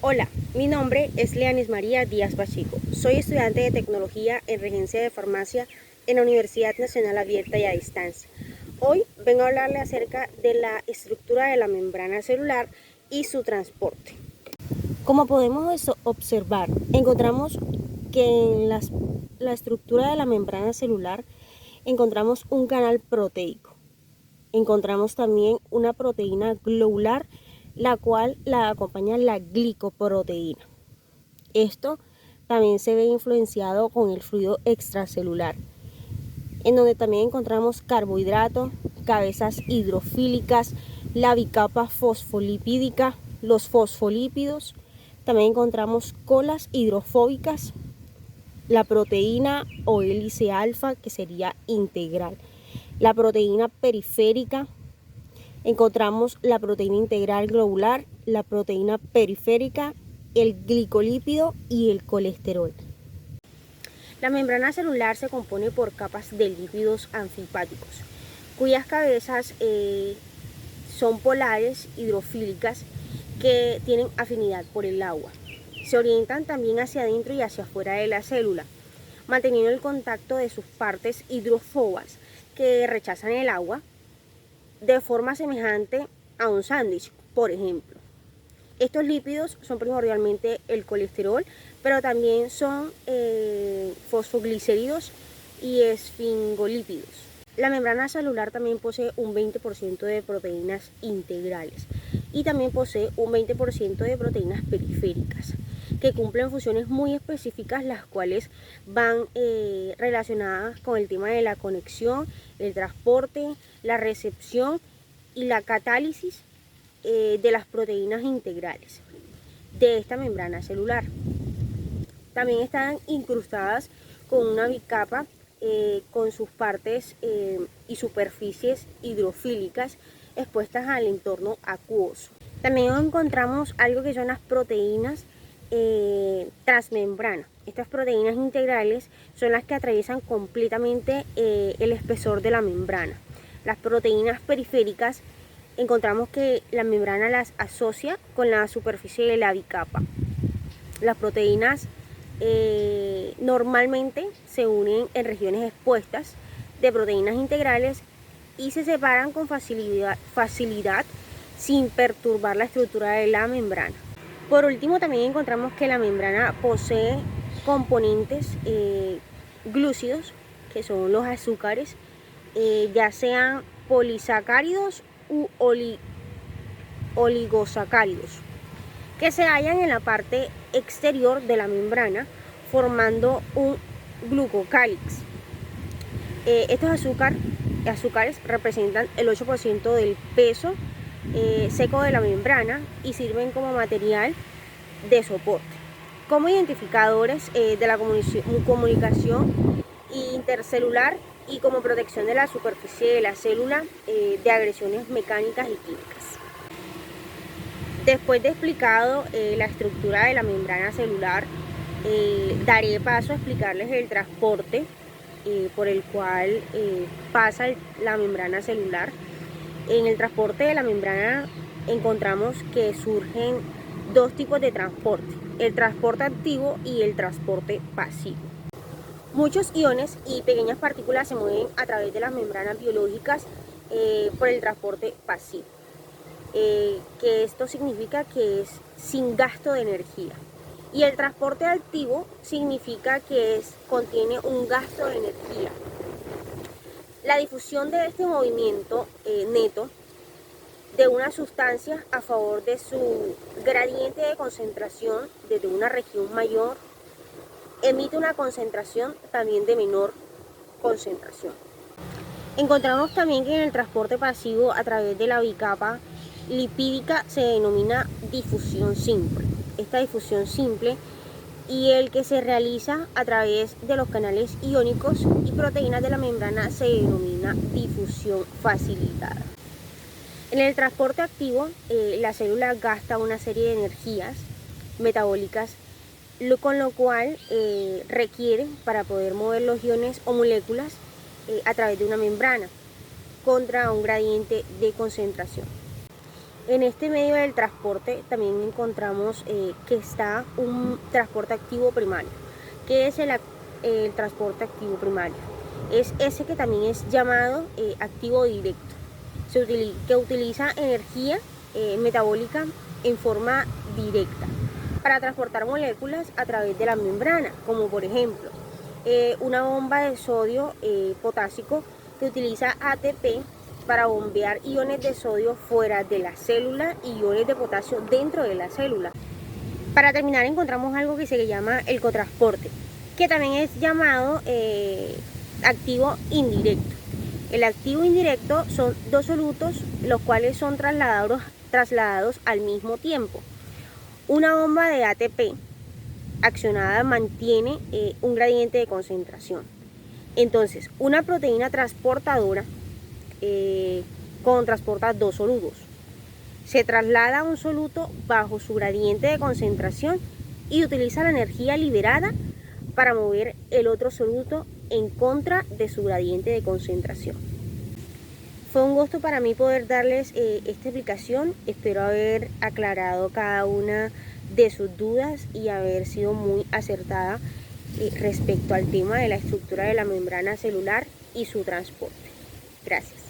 Hola, mi nombre es Leanis María Díaz Pacheco. Soy estudiante de Tecnología en Regencia de Farmacia en la Universidad Nacional Abierta y a Distancia. Hoy vengo a hablarle acerca de la estructura de la membrana celular y su transporte. Como podemos observar, encontramos que en la estructura de la membrana celular encontramos un canal proteico. Encontramos también una proteína globular, la cual la acompaña la glicoproteína. Esto también se ve influenciado con el fluido extracelular, en donde también encontramos carbohidratos, cabezas hidrofílicas, la bicapa fosfolipídica, los fosfolípidos. También encontramos colas hidrofóbicas, la proteína o hélice alfa, que sería integral, la proteína periférica. Encontramos la proteína integral globular, la proteína periférica, el glicolípido y el colesterol. La membrana celular se compone por capas de lípidos anfipáticos, cuyas cabezas son polares hidrofílicas que tienen afinidad por el agua. Se orientan también hacia adentro y hacia afuera de la célula, manteniendo el contacto de sus partes hidrófobas que rechazan el agua de forma semejante a un sándwich, por ejemplo. Estos lípidos son primordialmente el colesterol, pero también son fosfoglicéridos y esfingolípidos. La membrana celular también posee un 20% de proteínas integrales y también posee un 20% de proteínas periféricas, que cumplen funciones muy específicas, las cuales van relacionadas con el tema de la conexión, el transporte, la recepción y la catálisis de las proteínas integrales de esta membrana celular. También están incrustadas con una bicapa con sus partes y superficies hidrofílicas expuestas al entorno acuoso. También encontramos algo que son las proteínas transmembrana. Estas proteínas integrales son las que atraviesan completamente el espesor de la membrana. Las proteínas periféricas encontramos que la membrana las asocia con la superficie de la bicapa. Las proteínas normalmente se unen en regiones expuestas de proteínas integrales y se separan con facilidad sin perturbar la estructura de la membrana. Por último, también encontramos que la membrana posee componentes glúcidos, que son los azúcares, ya sean polisacáridos u oligosacáridos, que se hallan en la parte exterior de la membrana formando un glucocálix. Estos azúcares representan el 8% del peso seco de la membrana y sirven como material de soporte, como identificadores de la comunicación intercelular y como protección de la superficie de la célula de agresiones mecánicas y químicas. Después de explicado la estructura de la membrana celular, daré paso a explicarles el transporte por el cual pasa la membrana celular. En el transporte de la membrana encontramos que surgen dos tipos de transporte: el transporte activo y el transporte pasivo. Muchos iones y pequeñas partículas se mueven a través de las membranas biológicas por el transporte pasivo, que esto significa que es sin gasto de energía. Y el transporte activo significa que contiene un gasto de energía. La difusión de este movimiento neto de una sustancia a favor de su gradiente de concentración desde una región mayor emite una concentración también de menor concentración. Encontramos también que en el transporte pasivo a través de la bicapa lipídica se denomina difusión simple. Esta difusión simple y el que se realiza a través de los canales iónicos y proteínas de la membrana se denomina difusión facilitada. En el transporte activo, la célula gasta una serie de energías metabólicas, con lo cual requiere para poder mover los iones o moléculas a través de una membrana contra un gradiente de concentración. En este medio del transporte también encontramos que está un transporte activo primario. ¿Qué es el transporte activo primario? Es ese que también es llamado activo directo, que utiliza energía metabólica en forma directa para transportar moléculas a través de la membrana, como por ejemplo una bomba de sodio potásico que utiliza ATP para bombear iones de sodio fuera de la célula y iones de potasio dentro de la célula. Para terminar encontramos algo que se llama el cotransporte, que también es llamado activo indirecto. El activo indirecto son dos solutos los cuales son trasladados al mismo tiempo. Una bomba de ATP accionada mantiene un gradiente de concentración. Entonces, una proteína transportadora transporta dos solutos. Se traslada a un soluto bajo su gradiente de concentración y utiliza la energía liberada para mover el otro soluto en contra de su gradiente de concentración. Fue un gusto para mí poder darles esta explicación. Espero haber aclarado cada una de sus dudas y haber sido muy acertada respecto al tema de la estructura de la membrana celular y su transporte. Gracias.